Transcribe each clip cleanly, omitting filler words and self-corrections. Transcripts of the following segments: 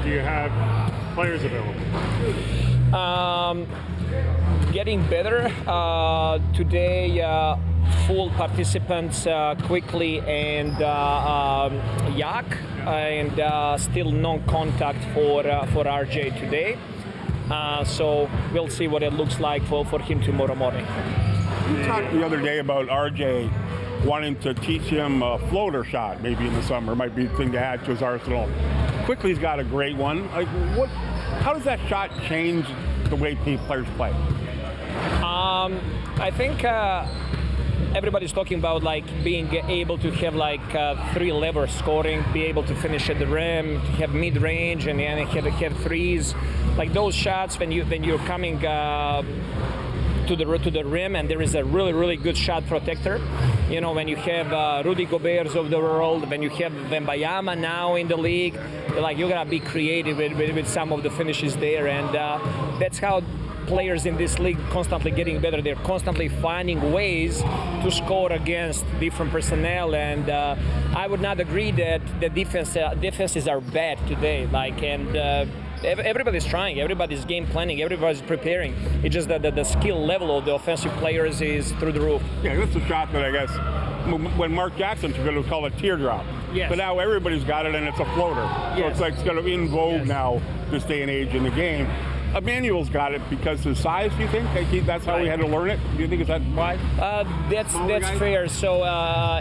do you have players available? Getting better. Today, full participants quickly and Yak, and still non-contact for RJ today. So we'll see what it looks like for him tomorrow morning. You talked the other day about RJ wanting to teach him a floater shot maybe in the summer. Might be a thing to add to his arsenal. Quickly's got a great one. Like, how does that shot change the way players play? I think everybody's talking about like being able to have like 3-lever scoring, be able to finish at the rim, to have mid-range, and have threes. Like those shots when you're coming to the rim and there is a really good shot protector. You know, when you have Rudy Gobert's of the world, when you have Wembanyama now in the league, like you gotta be creative with some of the finishes there, and that's how players in this league constantly getting better. They're constantly finding ways to score against different personnel, and I would not agree that the defenses are bad today. Like, and everybody's trying, everybody's game planning, everybody's preparing. It's just that the skill level of the offensive players is through the roof. Yeah, that's a shot that I guess when Mark Jackson took it, it was called a teardrop. Yes. But now everybody's got it, and it's a floater. Yes. So it's like it's kind of in vogue Yes. now, this day and age in the game. Emmanuel's got it because of his size, do you think? That's how he had to learn it? Do you think is that why? That's fair. So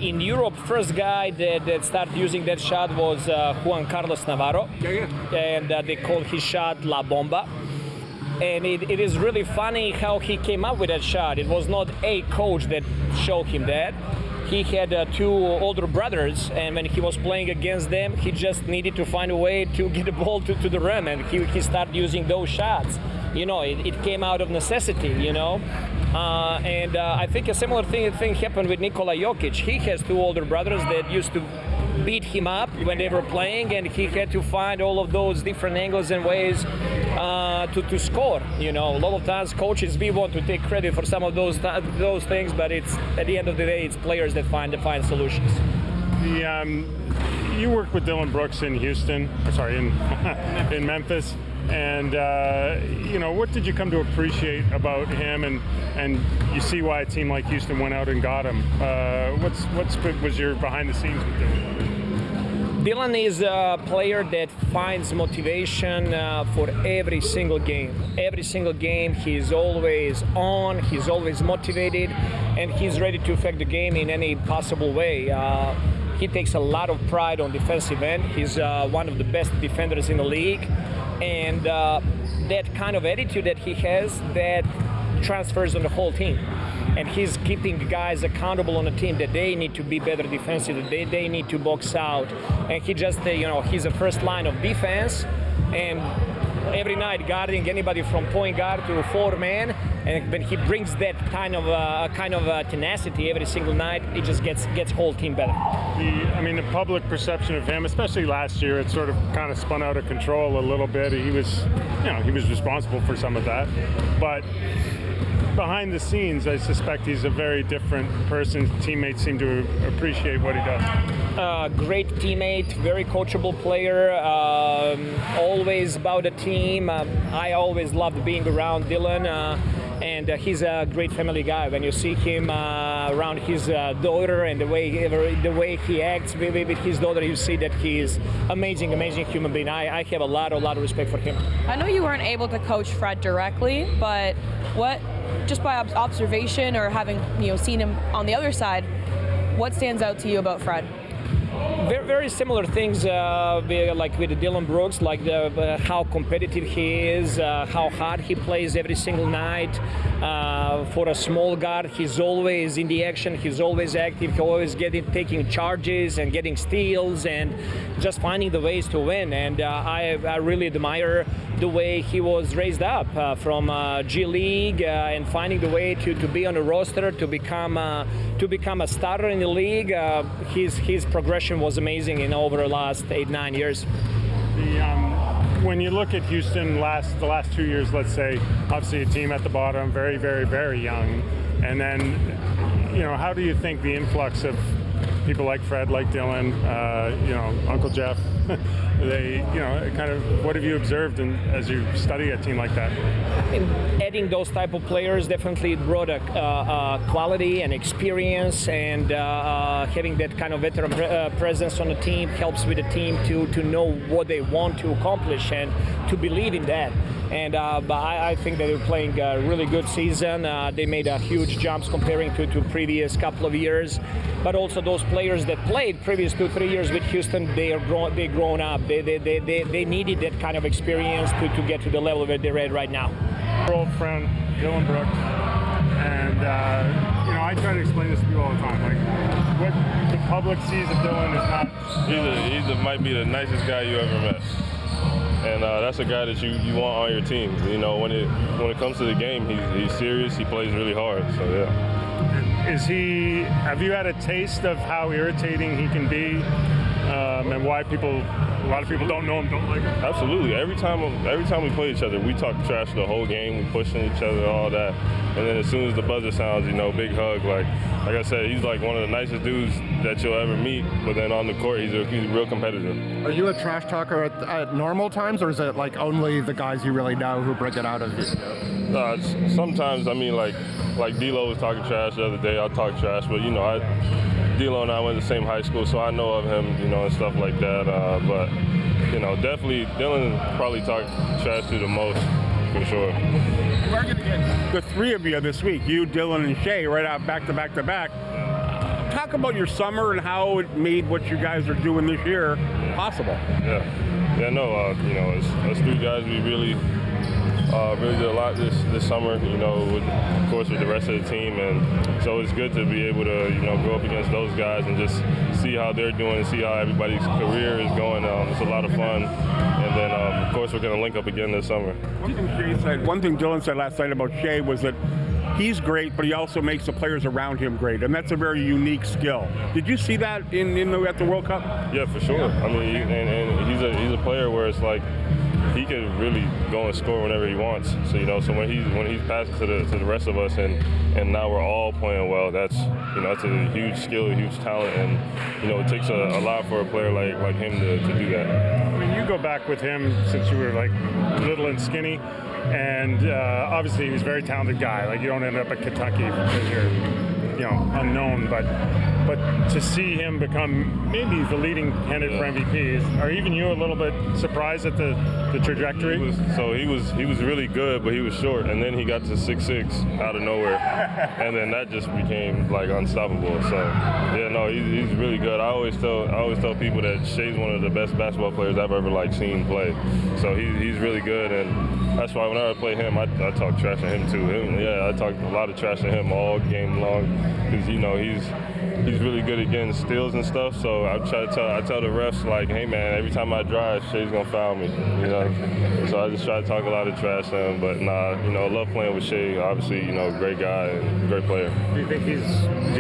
in Europe, first guy that started using that shot was Juan Carlos Navarro. Yeah. And they called his shot La Bomba. And it is really funny how he came up with that shot. It was not a coach that showed him that. He had 2 older brothers, and when he was playing against them, he just needed to find a way to get the ball to the rim, and he started using those shots. You know, it came out of necessity, you know. And I think a similar thing happened with Nikola Jokic. He has 2 older brothers that used to beat him up when they were playing, and he had to find all of those different angles and ways to score. You know, a lot of times coaches, we want to take credit for some of those things, but it's at the end of the day, it's players that find solutions. You worked with Dylan Brooks in Houston, in Memphis, and you know, what did you come to appreciate about him, and you see why a team like Houston went out and got him? What was your behind the scenes with Dylan? Dylan is a player that finds motivation for every single game. Every single game, he's always on, he's always motivated, and he's ready to affect the game in any possible way. He takes a lot of pride on defensive end. He's one of the best defenders in the league, and that kind of attitude that he has, that transfers on the whole team. And he's keeping guys accountable on the team that they need to be better defensively, they need to box out. And he just, you know, he's a first line of defense, and every night guarding anybody from point guard to 4-man, and when he brings that kind of tenacity every single night, it just gets whole team better. The public perception of him, especially last year, it sort of kind of spun out of control a little bit. He was responsible for some of that, but behind the scenes, I suspect he's a very different person. Teammates seem to appreciate what he does. Great teammate, very coachable player, always about the team. I always loved being around Dylan, and he's a great family guy. When you see him around his daughter and the way he acts with his daughter, you see that he is amazing human being. I have a lot of respect for him. I know you weren't able to coach Fred directly, but just by observation or having seen him on the other side, what stands out to you about Fred? Very similar things like with Dylan Brooks, like how competitive he is, how hard he plays every single night. For a small guard, he's always in the action, he's always active, he's always taking charges and getting steals and just finding the ways to win. And I really admire the way he was raised up from G League and finding the way to be on the roster, to become a starter in the league. His progression was amazing in over the last 8-9 years. When you look at Houston the last 2 years, let's say, obviously a team at the bottom, very, very, very young, and then how do you think the influx of people like Fred, like Dylan, Uncle Jeff, They, kind of, what have you observed as you study a team like that? Adding those type of players definitely brought a quality and experience, and having that kind of veteran presence on the team helps with the team to know what they want to accomplish and to believe in that. And but I think that they're playing a really good season. They made a huge jumps comparing to previous couple of years. But also those players that played previous 2-3 years with Houston, they grown up. They needed that kind of experience to get to the level where they're at right now. Our old friend Dylan Brooks, and I try to explain this to people all the time. Like, what the public sees of Dylan is not. He might be the nicest guy you ever met. And that's a guy that you want on your team. When it comes to the game, he's serious. He plays really hard. So yeah. Have you had a taste of how irritating he can be, and why a lot of people don't know him, don't like him? Absolutely. Every time we play each other, we talk trash the whole game. We pushing each other, all that. And then as soon as the buzzer sounds, big hug. Like I said, he's like one of the nicest dudes that you'll ever meet. But then on the court, he's real competitive. Are you a trash talker at normal times, or is it like only the guys you really know who bring it out of you? Sometimes, like D'Lo was talking trash the other day. I'll talk trash, but D'Lo and I went to the same high school, so I know of him, and stuff like that. But definitely Dylan probably talked trash to the most, for sure. We're going to get the three of you this week, you, Dylan, and Shea, right out back to back to back. Talk about your summer and how it made what you guys are doing this year possible. Us three guys, we really did a lot this summer, of course with the rest of the team, and so it's good to be able to, go up against those guys and just see how they're doing and see how everybody's career is going. It's a lot of fun, and then of course we're going to link up again this summer. One thing Dylan said last night about Shea was that he's great, but he also makes the players around him great, and that's a very unique skill. Did you see that at the World Cup? Yeah, for sure. I mean, and he's a player where it's like he can really go and score whenever he wants. So so when he's passing to the rest of us, and now we're all playing well, that's that's a huge skill, a huge talent, and it takes a lot for a player like him to do that. I mean, you go back with him since you were like little and skinny, and obviously he was a very talented guy. Like, you don't end up at Kentucky because you're unknown, but to see him become maybe the leading candidate for MVP, are even you a little bit surprised at the trajectory? He was really good, but he was short, and then he got to 6'6" out of nowhere, and then that just became like unstoppable. So he's really good. I always tell people that Shea's one of the best basketball players I've ever seen play. So he's really good, and that's why whenever I play him, I talk trash to him too. I talk a lot of trash to him all game long, because he's really good at getting steals and stuff. So I tell the refs, like, hey man, every time I drive, Shea's gonna foul me. So I just try to talk a lot of trash to him. But I love playing with Shea. Obviously, great guy and great player. Do you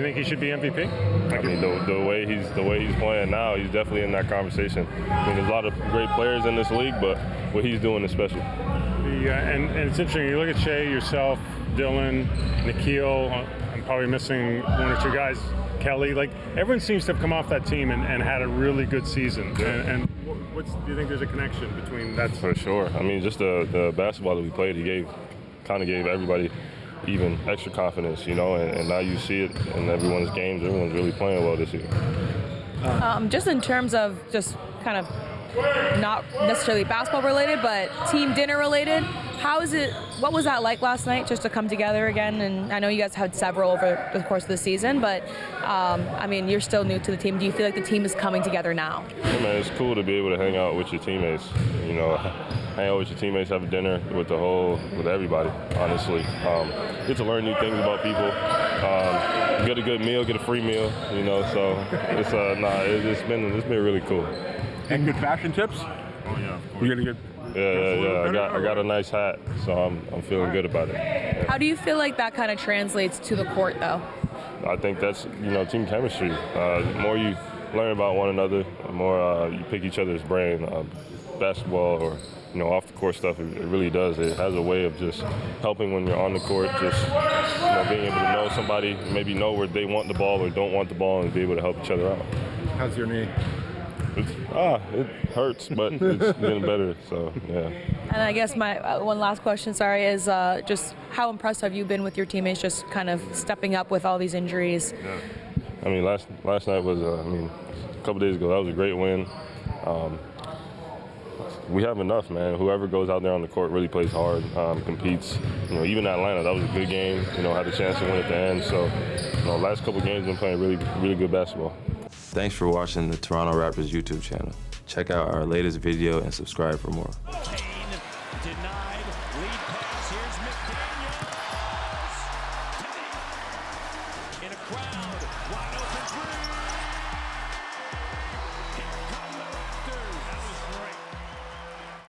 think he should be MVP? I mean, the way he's playing now, he's definitely in that conversation. I mean, there's a lot of great players in this league, but what he's doing is special. And it's interesting. You look at Shea, yourself, Dylan, Nikhil. I'm probably missing one or two guys. Kelly, like, everyone seems to have come off that team and had a really good season. And do you think there's a connection between that? For sure. I mean, just the basketball that we played, he kind of gave everybody even extra confidence, and now you see it in everyone's games. Everyone's really playing well this year. Just in terms of just kind of not necessarily basketball related, but team dinner related, what was that like last night, just to come together again? And I know you guys had several over the course of the season, but you're still new to the team. Do you feel like the team is coming together now? Yeah, man, it's cool to be able to hang out with your teammates. Hang out with your teammates, have a dinner with everybody. Honestly, get to learn new things about people. Get a good meal, get a free meal. So it's been really cool. And good fashion tips? Oh yeah. We're gonna get. Yeah. I got a nice hat, so I'm feeling good about it. Yeah. How do you feel like that kind of translates to the court, though? I think that's team chemistry. The more you learn about one another, the more you pick each other's brain. Basketball or off the court stuff, it really does. It has a way of just helping when you're on the court, just being able to know somebody, maybe know where they want the ball or don't want the ball, and be able to help each other out. How's your knee? It hurts, but it's getting better. So yeah. And I guess my one last question, sorry, is just how impressed have you been with your teammates just kind of stepping up with all these injuries? Yeah. I mean, last night was, a couple days ago, that was a great win. We have enough, man. Whoever goes out there on the court really plays hard, competes. Even Atlanta, that was a good game. Had a chance to win at the end. So, last couple games, been playing really, really good basketball. Thanks for watching the Toronto Raptors YouTube channel. Check out our latest video and subscribe for more. Denied. Lead pass. Here's McDaniels. In a crowd. Wide open three.